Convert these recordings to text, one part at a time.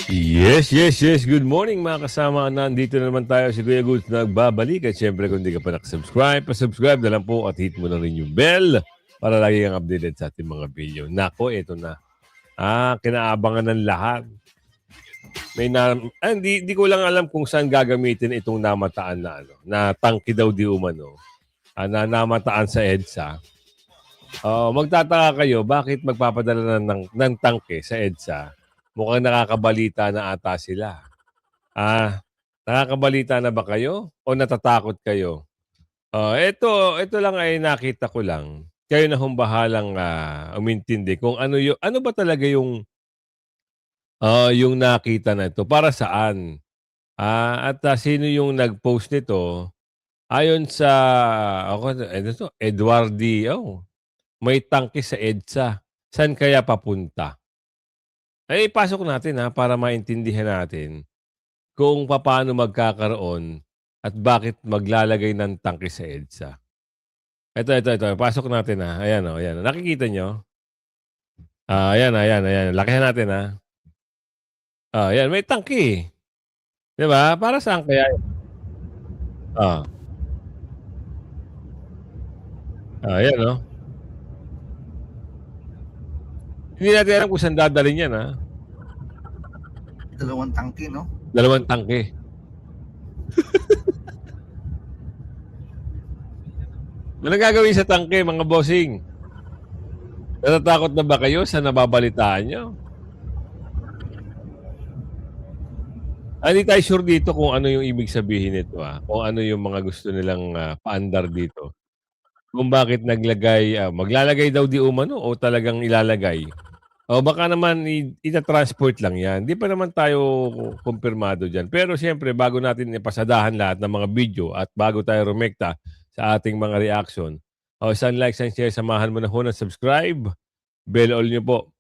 Yes, yes, yes. Good morning mga kasama. Nandito na naman tayo si Kuya Goods nagbabalik. At syempre kung di ka pa nakasubscribe, pasubscribe na lang po at hit mo na rin yung bell para lagi kang updated sa ating mga video. Nako, ito na. Kinaabangan ng lahat. Di ko lang alam kung saan gagamitin itong namataan na na tangke daw di umano. Na namataan sa EDSA. Magtataka kayo, bakit magpapadala ng tangke sa EDSA? Mukhang nakakabalita na ata sila. Nakakabalita na ba kayo o natatakot kayo? Ito lang ay nakita ko lang. Kayo na hong bahalang umintindi kung ano ba talaga yung nakita na ito para saan? Sino yung nag-post nito? Ayon sa Edwardi, may tangke sa EDSA. Saan kaya papunta? Ay, pasok natin para maintindihan natin kung paano magkakaroon at bakit maglalagay ng tangke sa EDSA. Ito. Pasok natin Ayan ayan. Nakikita nyo? Ayan. Lakihan natin ayan, may tangke. Di ba? Para saan kaya? Ah, ayan Hindi natin alam kung saan dadalhin yan Dalawang tangke, no? 2 tangke. Ano gagawin sa tangke, mga bossing? Natatakot na ba kayo sa nababalitaan nyo? Hindi tayo sure dito kung ano yung ibig sabihin nito kung ano yung mga gusto nilang paandar dito. Kung bakit maglalagay daw di umano o talagang ilalagay. O baka naman ita-transport lang yan. Di pa naman tayo kumpirmado dyan. Pero siyempre, bago natin ipasadahan lahat ng mga video at bago tayo rumekta sa ating mga reaction, isang like, isang share, samahan mo na ho ng subscribe, bell all nyo po.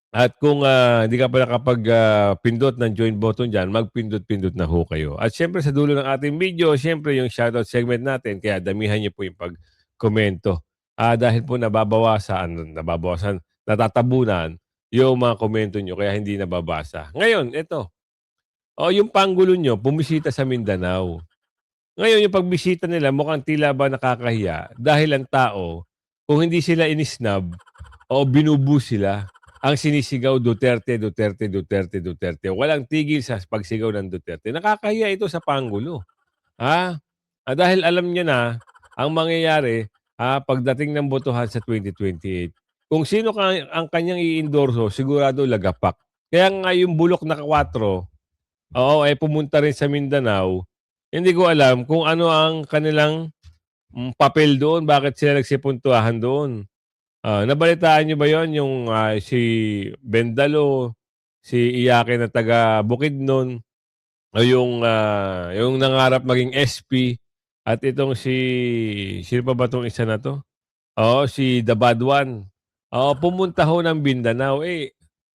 At kung hindi ka pa nakapag-pindot ng join button dyan, magpindot-pindot na ho kayo. At syempre sa dulo ng ating video, syempre yung shoutout segment natin, kaya damihan niyo po yung pag-komento. Dahil po nababasa, natatabunan yung mga komento nyo, kaya hindi nababasa. Ngayon, ito. Yung panggulo nyo, bumisita sa Mindanao. Ngayon, yung pagbisita nila, mukhang tila ba nakakahiya dahil ang tao, kung hindi sila inisnab o binubu sila, ang sinisigaw Duterte, Duterte, Duterte, Duterte. Walang tigil sa pagsigaw ng Duterte. Nakakahiya ito sa Pangulo. Dahil alam niya na ang mangyayari pagdating ng botohan sa 2028. Kung sino ang kanyang i-endorso, sigurado lagapak. Kaya nga yung bulok na 4, pumunta rin sa Mindanao. Hindi ko alam kung ano ang kanilang papel doon, bakit sila nagsipuntuahan doon. Nabalitaan niyo ba yon yung si Bendalo, si Iyake na taga Bukidnon, o yung nangarap maging SP, at itong sino pa ba itong isa na to? Si The Bad One. Pumunta ho ng Mindanao.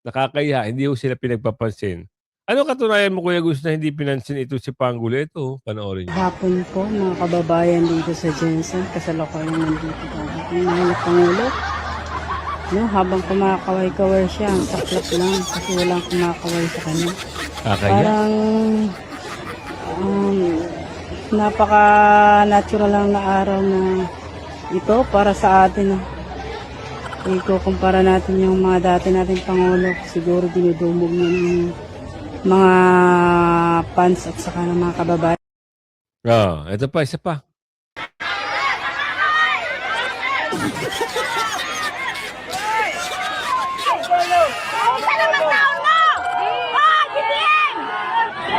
Nakakahiya, hindi ho sila pinagpapansin. Ano katunayan mo, Kuya Gus, na hindi pinansin ito si Pangulo? Ito, panoorin niyo. Hapon po mga kababayan dito sa Jensen, kasalukuyan nandito ang ating mahal na Pangulo. Habang kumakaway-kaway siya, ang saklap lang kasi walang kumakaway sa kanya. Parang napaka-natural lang na araw na ito para sa atin. Ikukumpara natin yung mga dati nating Pangulo, siguro dinudumog niya ng mga fans at saka ng mga kababayan. Ito pa, isa pa.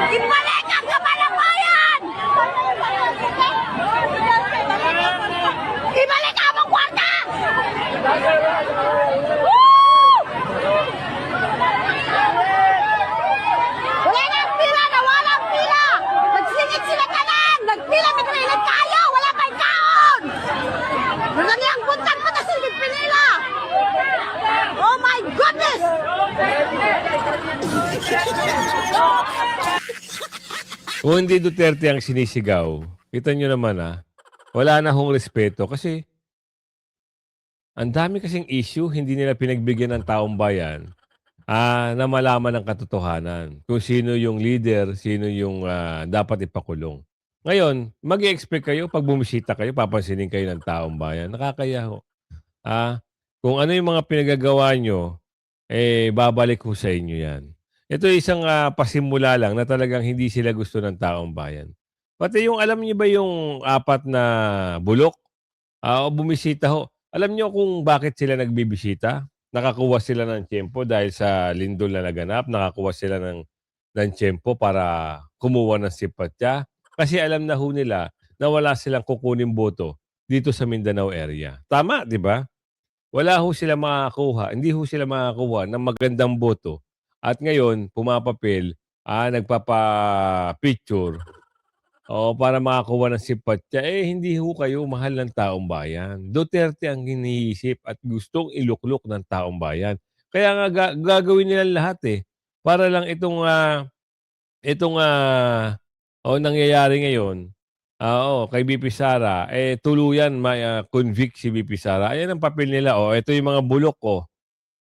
Ibalik ang kamalamayan! Ibalik ang mga kwarta! Wala nang pila, nawalang pila! Nagsingit sila kanan! Nagpila, nagkailan kayo! Wala pa'y kaon! Nagani ang buntag mo na silip pinila! Oh my goodness! Kung hindi Duterte ang sinisigaw, kita nyo naman wala na hong respeto kasi ang dami kasing issue, hindi nila pinagbigyan ng taong bayan. na malaman ang katotohanan kung sino yung leader, sino yung dapat ipakulong. Ngayon, mag-e-expect kayo 'pag bumisita kayo, papansinin kayo ng taong bayan. Nakakahiya ho. Kung ano yung mga pinagagawa niyo, babalik ho sa inyo 'yan. Ito isang pasimula lang na talagang hindi sila gusto ng taong bayan. Pati yung alam niyo ba yung apat na bulok, o bumisita ho. Alam niyo kung bakit sila nagbibisita? Nakakuha sila ng tiyempo dahil sa lindol na naganap, nakakuha sila ng tiyempo para kumuha ng simpatya. Kasi alam na ho nila na wala silang kukuning boto dito sa Mindanao area. Tama, 'di ba? Wala ho sila makakakuha, hindi ho sila makakakuha ng magandang boto at ngayon pumapapel, nagpapa-picture, para makakuha ng simpatya, hindi ho kayo mahal ng taong bayan. Duterte ang iniisip at gustong iluklok ng taong bayan. Kaya nga gagawin nila lahat, para lang itong nangyayari ngayon, kay BP Sara, tuluyan convict si BP Sara. Ayan ang papel nila, ito yung mga bulok,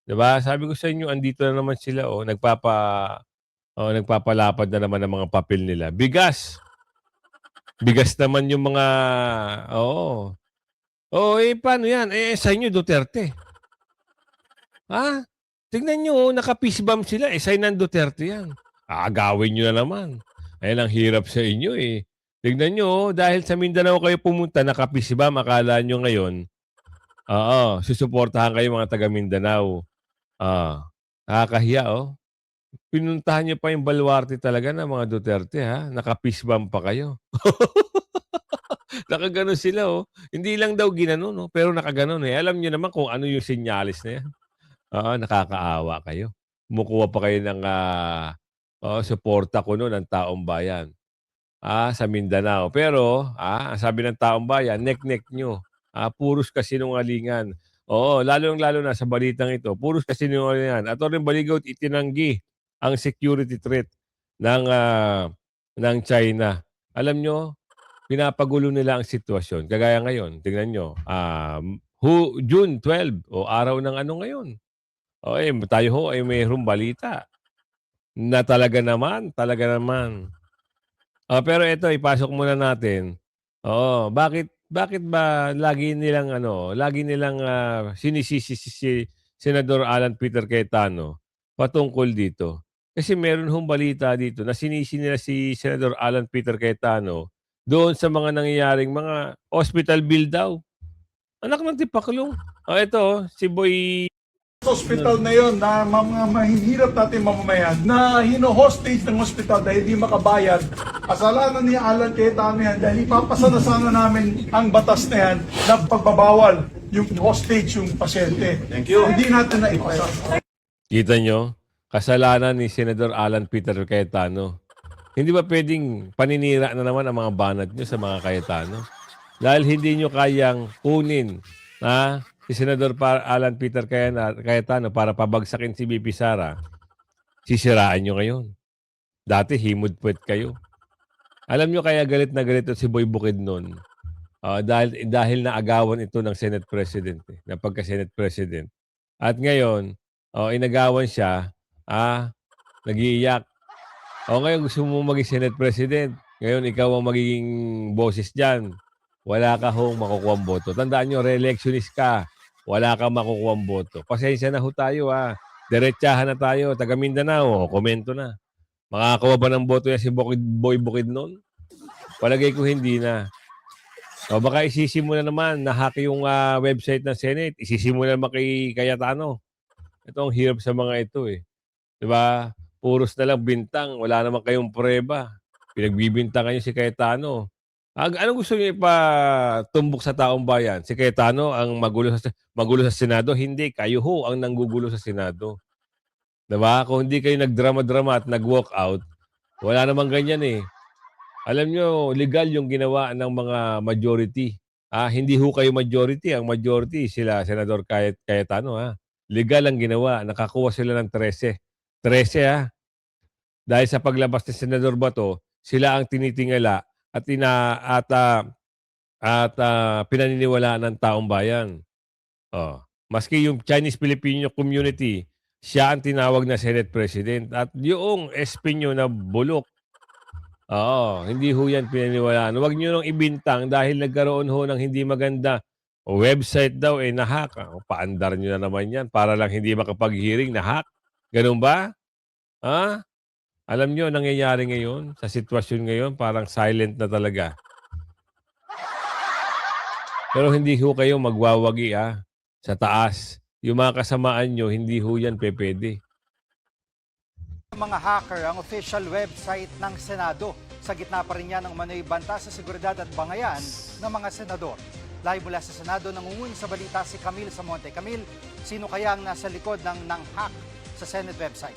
'di ba? Sabi ko sa inyo andito na naman sila, nagpapalapad na naman ng mga papel nila. Bigas, bigas naman yung mga oo. Paano 'yan? Sa inyo Duterte. Tignan niyo, naka-peace bomb sila, sign ng Duterte 'yan. Aagawin niyo na naman. Ayan ang hirap sa inyo, Tignan niyo, dahil sa Mindanao kayo pumunta, naka-peace bomb, akala niyo ngayon, susuportahan kayo mga taga Mindanao. Nakakahiya, Pinuntahan niyo pa yung baluarte talaga ng mga Duterte, naka-peace bomb pa kayo. Nakaganon sila, Hindi lang daw ginanon, pero nakaganon, Alam niyo naman kung ano yung senyales na 'yan. Nakakaawa kayo. Kumukuha pa kayo ng, suporta kuno ng taong bayan, sa Mindanao. Pero, ang sabi ng taong bayan, nek-nek niyo, puros kasinungalingan. Oo, lalong-lalo na sa balitang ito, puros kasinungalingan. Attorney Baligot itinanggi ang security threat ng, ng China. Alam niyo, pinapagulo nila ang sitwasyon. Kagaya ngayon, tingnan niyo, June 12 araw ng ano ngayon. Tayo ho ay mayroong balita na talaga naman. Pero ito ipasok muna natin. Bakit ba lagi nilang sinisisi si Senador Alan Peter Cayetano patungkol dito? Kasi meron hong balita dito na sinisi nila si Senador Alan Peter Cayetano doon sa mga nangyayaring mga hospital bill daw. Anak ng tipaklong. Ito si Boy Hospital na yon na mga mahihirap natin mamamayan na hino-hostage ng hospital dahil hindi makabayad. Kasalanan ni Alan Cayetano yan dahil ipapasa na sana namin ang batas na yan na pagbabawal yung hostage yung pasyente. Thank you. Hindi natin na ipasa. Kita nyo, kasalanan ni Senador Alan Peter Cayetano. Hindi ba pwedeng paninira na naman ang mga banat nyo sa mga Cayetano? Dahil hindi nyo kayang kunin si Senador Alan Peter Cayetano para pabagsakin si BP Sara, sisiraan nyo ngayon. Dati himod-puwet kayo. Alam nyo kaya galit na galit si Boy Bukidnon, dahil naagawan ito ng Senate President, ng pagka-Senate President. At ngayon, inagawan siya, nag-iiyak. Ngayon gusto mo maging Senate President. Ngayon ikaw ang magiging boses dyan. Wala ka hong makukuhang boto. Tandaan nyo, re-electionist ka. Wala kang makukuhang boto. Pasensya na ho tayo, Diretsahan na tayo. Taga Mindanao, komento na. Makakakuha ba ng boto yan si Boy Bukidnon? Palagay ko hindi na. Baka isisimula naman, na-hack yung website ng Senate. Isisimula naman kay Cayetano. Ito ang hirap sa mga ito, Diba? Puros na lang bintang. Wala naman kayong prueba. Pinagbibintangan nyo si Cayetano. Anong gusto niyo ipatumbok sa taong bayan? Si Cayetano ang magulo sa Senado? Hindi, kayo ho ang nanggugulo sa Senado. Diba? Kung hindi kayo nagdrama-drama at nag-walk out, wala namang ganyan, Alam nyo, legal yung ginawa ng mga majority. Hindi ho kayo majority. Ang majority, sila, Senador Cayetano, Legal ang ginawa. Nakakuha sila ng 13. 13, Dahil sa paglabas ni Senador Bato, sila ang tinitingala at pinaniniwalaan ng taong bayan. Maski yung Chinese Filipino community siya ang tinawag na Senate President at yung espinyo na bulok, oo, hindi ho yan pinaniwalaan. Huwag niyo nang ibintang dahil nagkaroon ho ng hindi maganda website daw, na-hack. Paandar niyo na naman yan para lang hindi makapag-hearing, na-hack. Ganun ba? Ha? Alam niyo ang nangyayari ngayon sa sitwasyon ngayon, parang silent na talaga. Pero hindi ho kayo magwawagi sa taas. Yung mga kasamaan nyo, hindi ho yan pwede. Mga hacker ang official website ng Senado. Sa gitna pa rin yan ng manoy banta sa seguridad at bangayan ng mga senador. Live mula sa Senado, nangunguling sa balita si Camille Samonte. Camille, sino kaya ang nasa likod ng hack sa Senate website?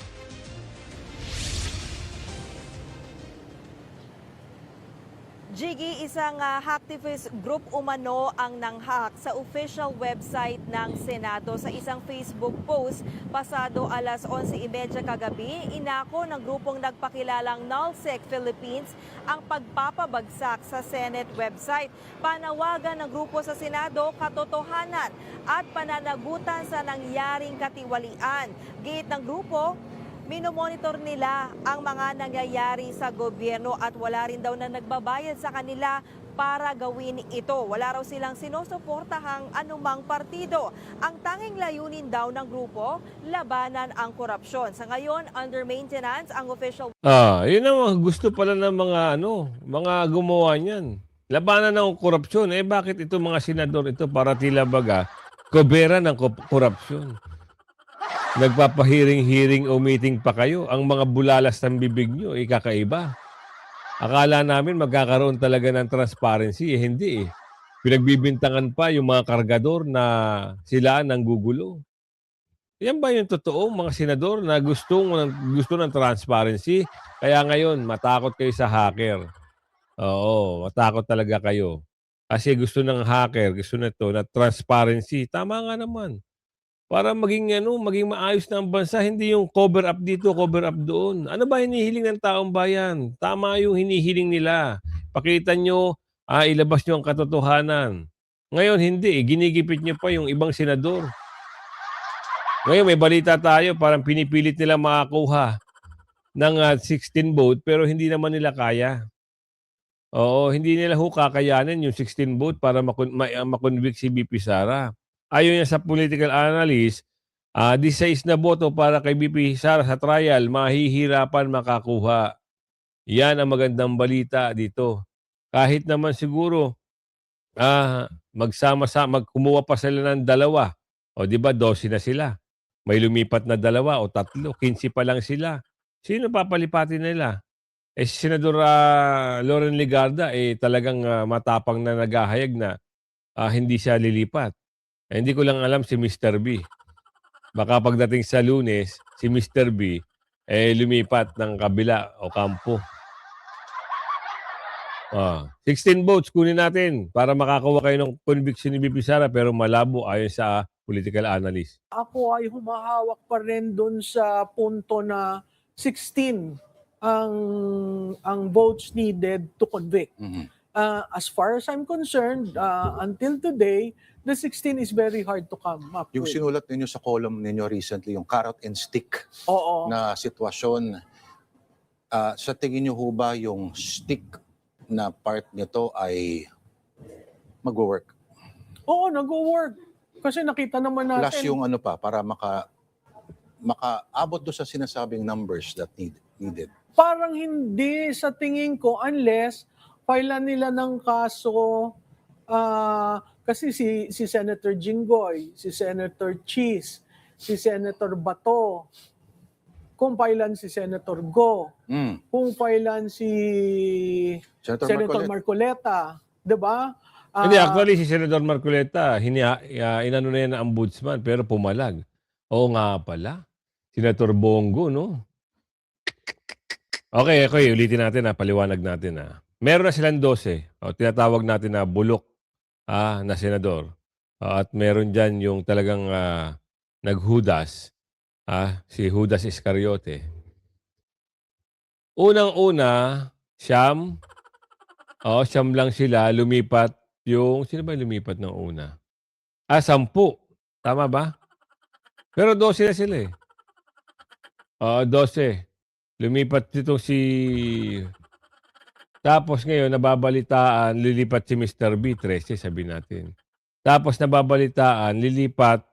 Jiggy, isang hacktivist group umano ang nanghack sa official website ng Senado. Sa isang Facebook post, pasado alas 11:30 kagabi, inako ng grupong nagpakilalang Nullsec Philippines ang pagpapabagsak sa Senate website. Panawagan ng grupo sa Senado, katotohanan at pananagutan sa nangyaring katiwalian. Gate ng grupo, minomonitor nila ang mga nangyayari sa gobyerno at wala rin daw na nagbabayad sa kanila para gawin ito. Wala raw silang sinusuportahang anumang partido. Ang tanging layunin daw ng grupo, labanan ang korupsyon. Sa ngayon, under maintenance ang official. Yun ang gusto pala ng mga gumawa niyan. Labanan ng korupsyon. Bakit ito mga senador ito para tila baga, kobera ng korupsyon? Nagpapahiring-hiring o meeting pa kayo. Ang mga bulalas ng bibig nyo, kakaiba. Akala namin magkakaroon talaga ng transparency. Hindi. Pinagbibintangan pa yung mga kargador na sila nang gugulo. Yan ba yung totoo, mga senador na gusto ng transparency? Kaya ngayon, matakot kayo sa hacker. Oo, matakot talaga kayo. Kasi gusto ng hacker, gusto nito na transparency. Tama nga naman. Para maging maayos na ang bansa, hindi yung cover up dito, cover up doon. Ano ba hinihiling ng taong bayan? Tama yung hinihiling nila. Pakita nyo, ilabas nyo ang katotohanan. Ngayon, hindi. Ginigipit nyo pa yung ibang senador. Ngayon, may balita tayo, parang pinipilit nila makakuha ng 16 vote, pero hindi naman nila kaya. Oo, hindi nila kakayanin yung 16 vote para makonvict si BP Sara. Ayon niya sa political analyst, 16 na boto para kay BP Sara sa trial, mahihirapan makakuha. Yan ang magandang balita dito. Kahit naman siguro, kumuha pa sila ng dalawa. O di ba, 12 na sila. May lumipat na dalawa o tatlo, 15 pa lang sila. Sino papalipatin nila? Si Senador Loren Legarda, talagang matapang na naghahayag na hindi siya lilipat. Hindi ko lang alam si Mr. B. Baka pagdating sa Lunes, si Mr. B lumipat ng kabila o kampo. 16 votes kunin natin para makakuha kayo ng conviction ni BP Sara pero malabo ayon sa political analyst. Ako ay humahawak pa rin dun sa punto na 16 ang votes needed to convict. As far as I'm concerned, until today, the 16 is very hard to come up Yung with. sinulat ninyo sa column ninyo recently, yung carrot and stick Oo. na sitwasyon, sa tingin nyo ho ba yung stick na part nito ay mag-work? Oo, nag-work. Kasi nakita naman natin. Plus yung para makaabot do sa sinasabing numbers that needed. Parang hindi sa tingin ko unless file nila ng kaso kasi si Senator Jinggoy, si Senator Cheese, si Senator Bato, kung filean si Senator Go, kung filean si Senator Marcoleta, 'di ba? Hindi, actually si Senador Marcoleta, inano na yan ng ombudsman pero pumalag. Oo nga pala. Senator Bongo, no? Okay, ulitin natin paliwanag natin Meron na silang 12. Tinatawag natin na bulok na senador. At meron dyan yung talagang naghudas, si Judas Iscariote. Unang-una, siyam lang sila, lumipat yung, sino ba lumipat ng una? 10. Tama ba? Pero 12 na sila Oo, 12. Lumipat dito si tapos ngayon nababalitaan lilipat si Mr. B, 13 sabihin natin. Tapos nababalitaan lilipat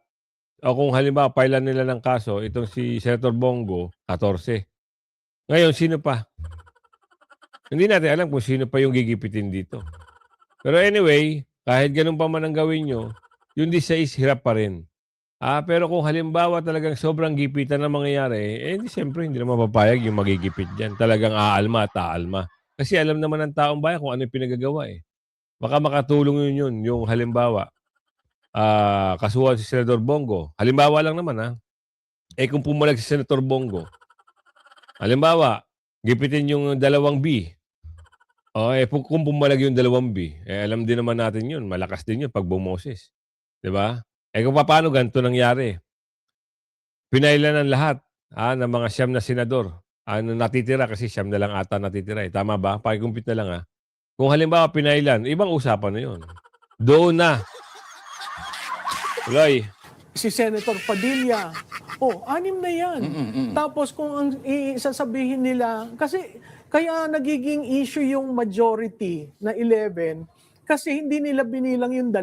o kung halimbawa pailan nila ng kaso itong si Senator Bongo, 14. Ngayon sino pa? Hindi natin alam kung sino pa yung gigipitin dito. Pero anyway, kahit ganun pa man ang gawin nyo, yung 16 hirap pa rin. Pero kung halimbawa talagang sobrang gipitan na mangyayari, hindi siyempre hindi naman papayag yung magigipit dyan. Talagang aalma at aalma. Kasi alam naman ng taong bayan kung ano yung pinagagawa eh. Baka makatulong yun, yung halimbawa, kasuhan si Senador Bongo. Halimbawa lang naman kung pumalag si Senator Bongo, halimbawa, gipitin yung 2B. Kung pumalag yung 2B, alam din naman natin yun. Malakas din yun pag bumoses. Diba? Kung paano ganito nangyari? Pinailan ng lahat ng mga siyam na senador. Natitira kasi siyam na lang ata natitira. Tama ba? Pakikumpit na lang Kung halimbawa pinailan, ibang usapan na yun. Doon na. Tuloy. Si Senator Padilla. 6 na yan. Tapos kung ang isasabihin nila, kasi kaya nagiging issue yung majority na 11 kasi hindi nila binilang yung 2.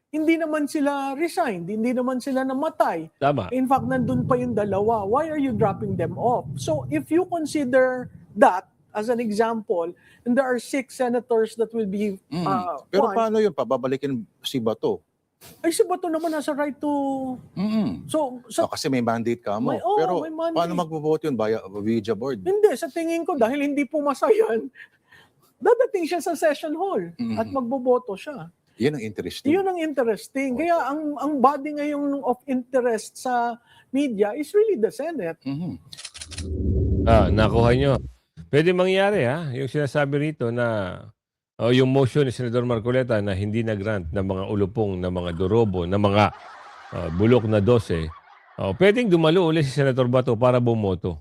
Hindi naman sila resigned, hindi naman sila namatay. Tama. In fact, nandun pa yung 2. Why are you dropping them off? So if you consider that as an example, and there are 6 senators that will be Pero one, paano yun? Pababalikin si Bato? ay si Bato naman nasa right to... So, Kasi may mandate ka mo. Pero may mandate. paano magbo-vote yun? Via Ouija board? Hindi, sa tingin ko, dahil hindi pumasa yan, dadating siya sa session hall at magboboto siya. Yan ang interesting. Yun ang interesting. Kaya ang body ngayon of interest sa media is really the Senate. Nakuha nyo. Pwede mangyari yung sinasabi rito na yung motion ni Senador Marcoleta na hindi na-grant ng mga ulupong, ng mga dorobo, ng mga bulok na 12, pwedeng dumalo ulit si Senator Bato para bumoto.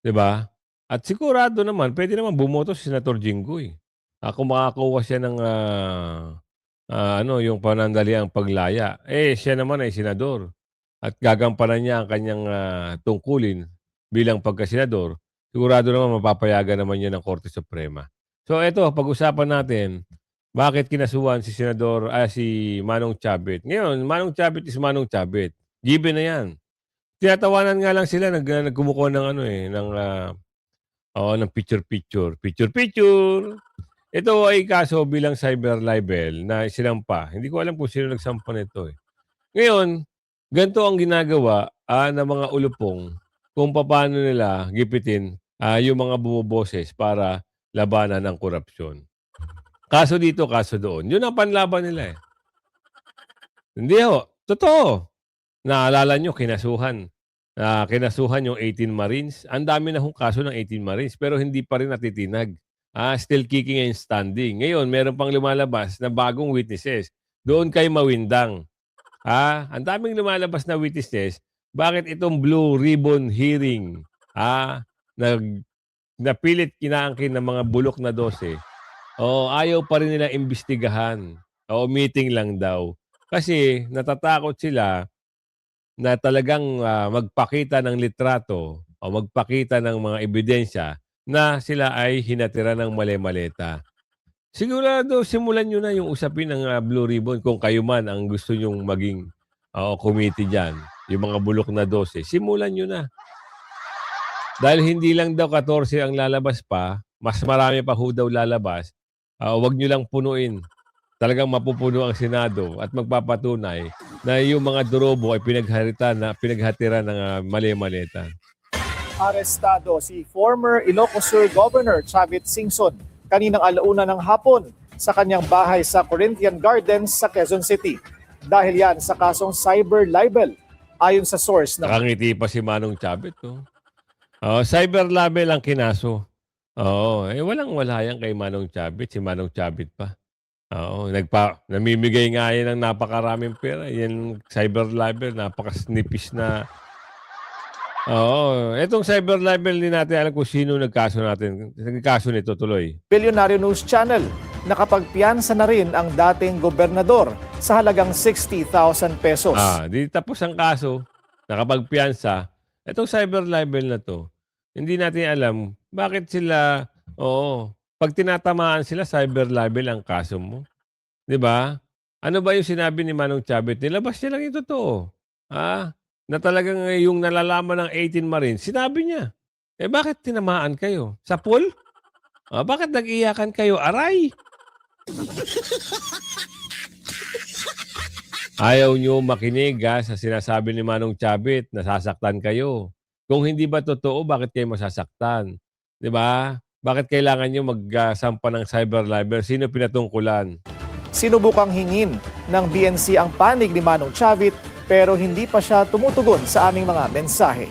Diba? At sigurado naman, pwede naman bumoto si Senator Jinggoy. Kung makakuha siya ng yung panandaliang paglaya, siya naman ay senador. At gagampanan niya ang kanyang tungkulin bilang pagkasenador, sigurado naman mapapayagan naman niya ng Korte Suprema. So ito, pag-usapan natin, bakit kinasuhan si si Manong Chabit. Ngayon, Manong Chabit is Manong Chabit. Given na yan. Tinatawanan nga lang sila, nagkumukuha ng ng picture-picture. Picture-picture! Ito ay kaso bilang cyber libel na sinampa. Hindi ko alam kung sino nagsampa nito Ngayon, ganito ang ginagawa ng mga ulupong kung paano nila gipitin yung mga bumuboses para labanan ng korupsyon. Kaso dito, kaso doon. Yun ang panlaban nila Hindi totoo. Naalala nyo, kinasuhan yung 18 Marines. Ang dami na kaso ng 18 Marines pero hindi pa rin natitinag. Still kicking and standing. Ngayon, meron pang lumalabas na bagong witnesses. Doon kay mawindang. Ang daming lumalabas na witnesses. Bakit itong Blue Ribbon hearing napilit kinaangkin ng mga bulok na 12? Ayaw pa rin nila imbestigahan. Meeting lang daw. Kasi natatakot sila na talagang magpakita ng litrato o magpakita ng mga ebidensya na sila ay hinatira ng mali-maleta. Sigurado, simulan nyo na yung usapin ng Blue Ribbon kung kayo man ang gusto nyong maging committee dyan. Yung mga bulok na 12, simulan nyo na. Dahil hindi lang daw 14 ang lalabas pa, mas marami pa daw lalabas, huwag nyo lang punuin. Talagang mapupuno ang Senado at magpapatunay na yung mga dorobo ay pinaghatira ng mali-maleta. Arestado si former Ilocos Sur Governor Chavit Singson kaninang alauna ng hapon sa kanyang bahay sa Corinthian Gardens sa Quezon City. Dahil yan sa kasong cyber libel ayon sa source ng... Nakangiti pa si Manong Chavit. Cyber libel ang kinaso. Walang-wala yan kay Manong Chavit. Si Manong Chavit pa. Namimigay nga yan ng napakaraming pera. Yan cyber libel, napakasnipis na... Itong cyber libel, hindi natin alam kung sino nagkaso nito tuloy. Billionaire News Channel, nakapagpiyansa na rin ang dating gobernador sa halagang 60,000 pesos. Di tapos ang kaso, nakapagpiyansa, Itong cyber libel na 'to, hindi natin alam bakit sila pag tinatamaan sila cyber libel ang kaso mo, 'di ba? Ano ba yung sinabi ni Manong Chavit? Nilabas niya lang yung totoo, na talagang yung nalalaman ng 18 Marines, sinabi niya. Eh, bakit tinamaan kayo? Sa pool? Bakit nag-iyakan kayo? Aray! Ayaw nyo makinig sa sinasabi ni Manong Chavit, nasasaktan kayo. Kung hindi ba totoo, bakit kayo masasaktan? 'Di ba? Bakit kailangan nyo magsampa ng cyber libel? Sino pinatungkulan? Sinubukang hingin ng BNC ang panig ni Manong Chavit pero hindi pa siya tumutugon sa aming mga mensahe.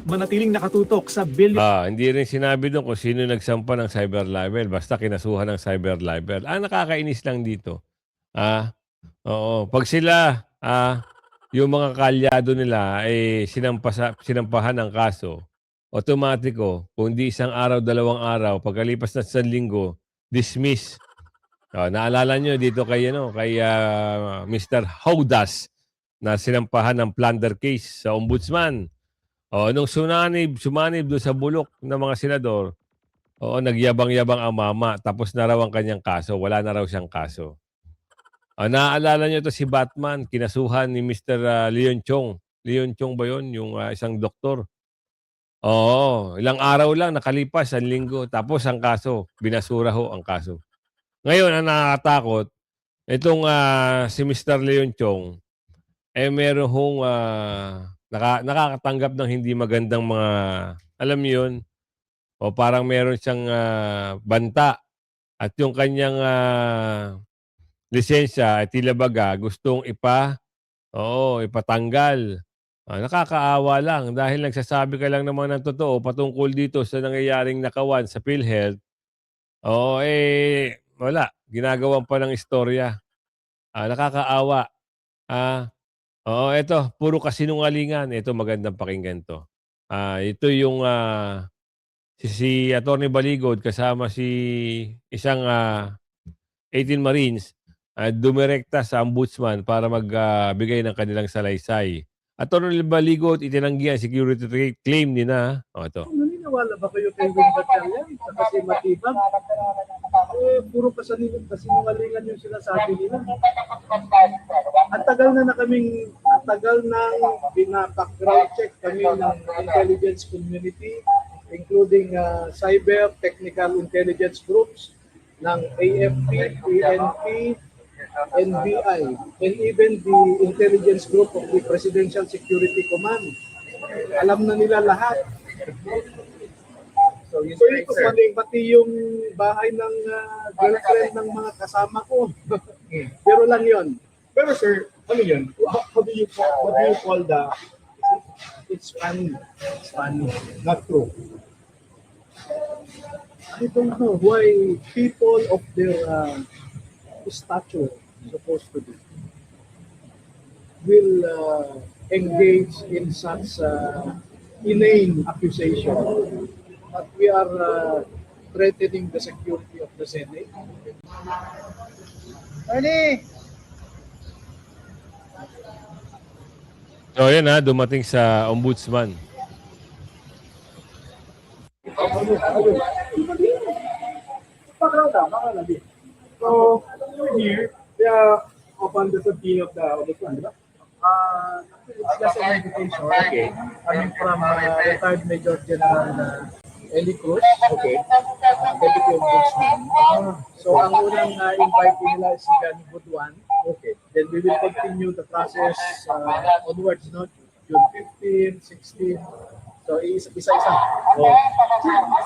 Manatiling nakatutok sa billion Hindi rin sinabi doon kung sino nagsampa ng cyber libel. Basta kinasuhan ng cyber libel. Nakakainis lang dito. Oo. Pag sila, yung mga kalyado nila ay sinampahan ng kaso, otomatiko, kung di isang araw, 2 araw, pagkalipas ng 1 linggo, dismiss. Naalala nyo dito kay Mr. Haudas na sinampahan ng plunder case sa ombudsman. Nung sumanib doon sa bulok ng mga senador, nagyabang-yabang ang mama, tapos na raw ang kanyang kaso, wala na raw siyang kaso. Naaalala nyo ito si Batman, kinasuhan ni Mr. Leon Chong. Leon Chong ba yun? Yung isang doktor. Ilang araw lang nakalipas, 1 linggo. Tapos ang kaso, binasura ho ang kaso. Ngayon, ang nakakatakot, itong si Mr. Leon Chong, meron hong nakakatanggap ng hindi magandang mga, alam mo yun, parang meron siyang banta. At yung kanyang lisensya ay tila baga gustong ipatanggal. Nakakaawa lang dahil nagsasabi ka lang naman ng totoo patungkol dito sa nangyayaring nakawan sa PhilHealth. Wala. Ginagawan pa ng istorya. Nakakaawa. Ito, puro kasinungalingan. Ito, magandang pakinggan to. Ito yung si Atty. Baligod kasama si isang 18 Marines dumirekta sa ombudsman para magbigay ng kanilang salaysay. Atty. Baligod itinanggi ang security claim nila. Ito. Naniniwala ba kayo kay Wing Gatchalian sa kasi matibag? Puro kasinungalingan yung sinasabi nila. Ang tagal na bina-background check kami ng intelligence community, including cyber technical intelligence groups ng AFP, PNP, NBI, and even the intelligence group of the Presidential Security Command. Alam na nila lahat. So ito pati yung bahay ng girlfriend ng mga kasama ko. Pero lang yun. Pero sir, ano yun? What do you call it's funny. It's funny. Not true. I don't know why people of their stature, supposed to be, will engage in such inane accusation. But we are threatening the security of the Senate. Ernie! Yan dumating sa ombudsman. So, here, they are upon the subpoena of the ombudsman, di ba? It's just an invitation. Okay. Coming from retired Major General Eli Cruz. Okay. Deputy Ombudsman. So, ang unang invite nila is si Gani Butuan. Okay. Then we will continue the process onwards, no? June 15, 16. So, isa-isa.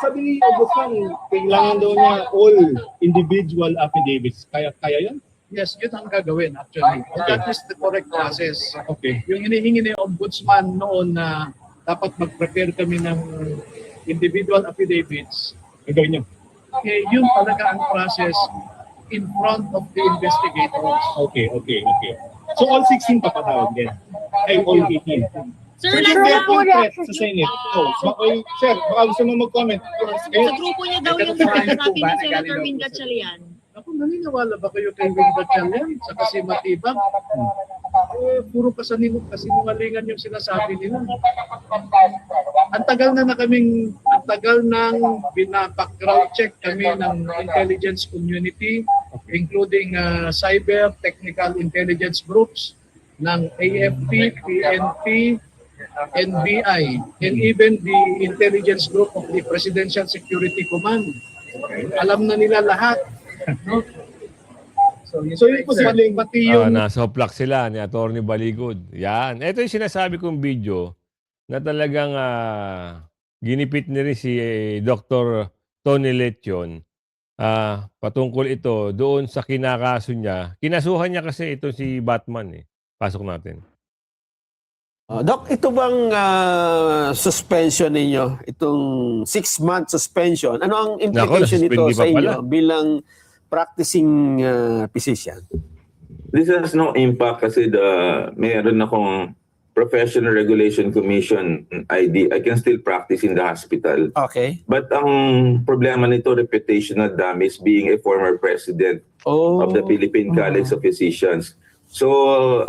Sabi ni Ombudsman, kailangan daw niya all individual affidavits. Kaya yun? Yes, yun ang gagawin actually. Okay. That is the correct process. Okay. Yung hinihingi ni Ombudsman noon na dapat mag-prepare kami ng individual affidavits, Gagawin niyo. okay, yun talaga ang process in front of the investigators. Okay. So all 16 papatawag din? Ay, all 18? Sir, Sir, nasa may grupo threat sa Senate. Sir, baka gusto mo mag-comment. sa grupo niya daw yung sinasabi ni Senator Wing Gatchalian. Ako, naniniwala ba kayo kay Wing Gatchalian sa kasi matibag? puro kasinungalingan yung sinasabi nila. Ang tagal nang binabackground check kami ng intelligence community, including cyber technical intelligence groups ng AFP, PNP, NBI, and even the intelligence group of the Presidential Security Command. Alam na nila lahat. No? So yung posibleng pati yung Nasoplak sila ni Attorney Baligod. Yan. Ito yung sinasabi kong video na talagang ginipit ni rin si Dr. Tony Letion. Patungkol ito doon sa kinakaso niya. Kinasuhan niya kasi ito si Batman eh. Pasok natin. Doc, ito bang suspension ninyo, itong 6-month suspension, ano ang implication nito nasuspindi sa pa inyo pala. bilang practicing physician? This has no impact kasi mayroon akong Professional Regulation Commission ID. I can still practice in the hospital. Okay. But ang problema nito, reputational damage, being a former president of the Philippine College of Physicians. So,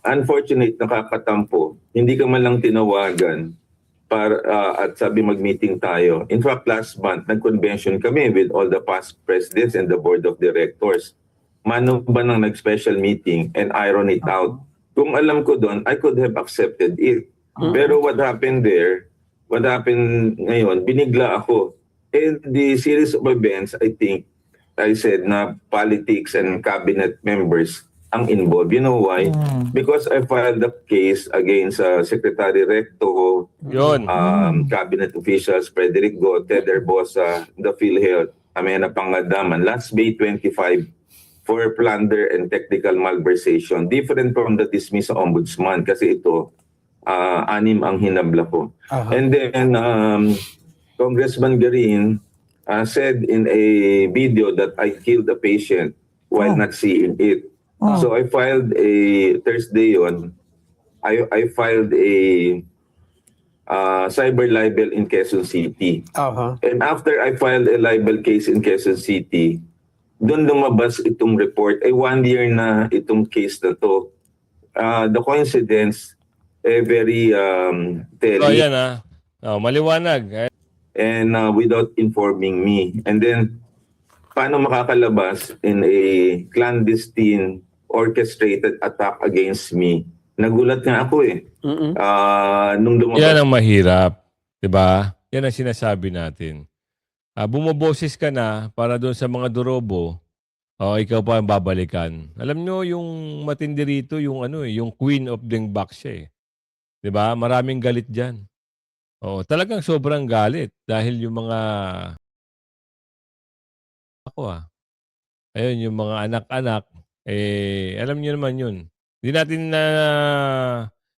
unfortunate, nakakatampo, hindi ka man lang tinawagan para, at sabi mag-meeting tayo. In fact, last month, nag-convention kami with all the past presidents and the board of directors. Mano ba nang nag-special meeting and iron it out? Kung alam ko doon, I could have accepted it. Pero what happened ngayon, binigla ako. And the series of events, I think, I said na politics and cabinet members ang involved. You know why? Because I filed a case against Secretary Recto, Yun. cabinet officials, Frederick Go, Ted Herbosa, the PhilHealth, Amena Pangadaman, last May 25 for plunder and technical malversation. Different from the dismiss sa ombudsman kasi ito, 6 ang hinabla ko. And then, Congressman Garin said in a video that I killed a patient while not seeing it. So I filed Thursday yun, I filed a cyber libel in Quezon City. And after I filed a libel case in Quezon City, doon lumabas itong report. 1 year na itong case na to. The coincidence, very telling. Yan maliwanag. And without informing me. And then, paano makakalabas in a clandestine, orchestrated attack against me? Nagulat nga ako eh. Nung lumabas. Yan ang mahirap. Diba? Yan ang sinasabi natin. Bumoboses ka na para doon sa mga durobo, ikaw pa ang babalikan. Alam nyo, yung matindi rito, yung queen of dingbak siya eh. Diba? Maraming galit dyan. Talagang sobrang galit dahil yung mga ayun, yung mga anak-anak, alam niyo naman yun. Hindi na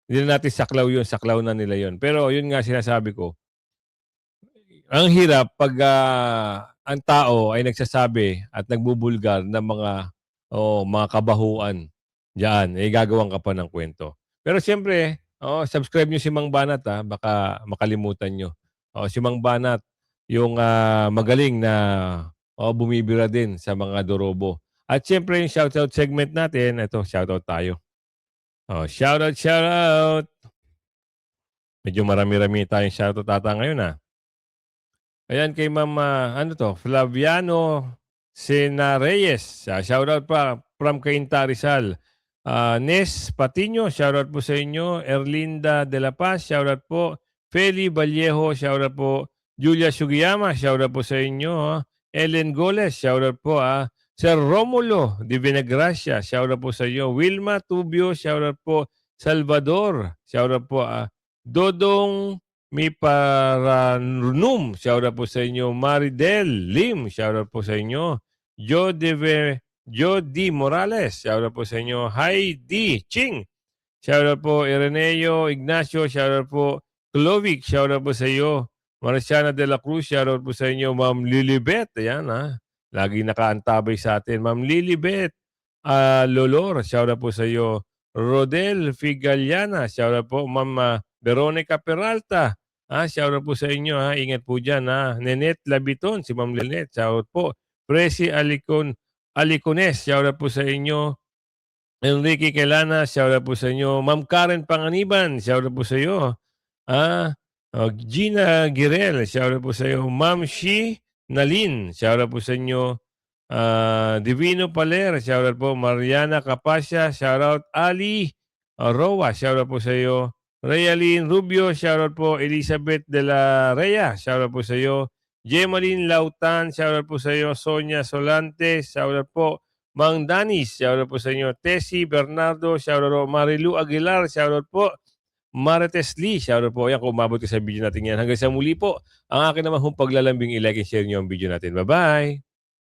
natin saklaw yun, saklaw na nila yun. Pero yun nga sinasabi ko, ang hirap pag ang tao ay nagsasabi at nagbubulgar ng mga kabahuan diyan, gagawan ka pa ng kwento. Pero siyempre, subscribe nyo si Mang Banat baka makalimutan nyo. Si Mang Banat, yung magaling na bumibira din sa mga dorobo. At siyempre yung shoutout segment natin, ito, shoutout tayo. Shoutout! Medyo marami-rami tayong shoutout ata ngayon Ayan kay Ma'am, Flaviano Sena Reyes. Shoutout pa from Cainta Rizal. Nes Patiño, shoutout po sa inyo. Erlinda De La Paz, shoutout po. Feli Vallejo, shoutout po. Julia Sugiyama, shoutout po sa inyo. Ellen Goles, shoutout po. Sir Romulo de Vinegracia, shoutout po sa inyo. Wilma Tubio, shoutout po. Salvador, shoutout po. Dodong Miparanum, shoutout po sa inyo. Maridel Lim, shoutout po sa inyo. Jody Morales, shoutout po sa inyo. Heidi Ching, shoutout po. Ireneo Ignacio, shoutout po. Clovic, shoutout po sa iyo. Marciana de la Cruz, shoutout po sa inyo. Ma'am Lilibet, ayan lagi nakaantabay sa atin. Ma'am Lilibet Lolor, shoutout po sa iyo. Rodel Figaliana, shoutout po. Ma'am Veronica Peralta, shoutout po sa inyo. Ingat po dyan. Nenet Labiton, si Ma'am Lenet, shoutout po. Presi Alicones, shoutout po sa inyo. Enrique Kelana, shoutout po sa inyo. Ma'am Karen Panganiban, shoutout po sa iyo. Gina Girel, shoutout po sa iyo. Ma'am Shi Nalin, shoutout po sa inyo. Divino Paler, shoutout po. Mariana Capasya, shoutout. Ali Roa, shoutout po sa iyo. Realin Rubio, shoutout po. Elizabeth de la Rea, shoutout po sa iyo. Gemaline Lautan, shoutout po sa iyo. Sonia Solante, shoutout po. Mang Danis, shoutout po sa inyo. Tessie Bernardo, shoutout po. Marilu Aguilar, shoutout po. Marites Lee, shoutout po. Yan, kung umabot ka sa video natin yan. Hanggang sa muli po, ang akin naman hong paglalambing, i-like and share nyo ang video natin. Bye-bye!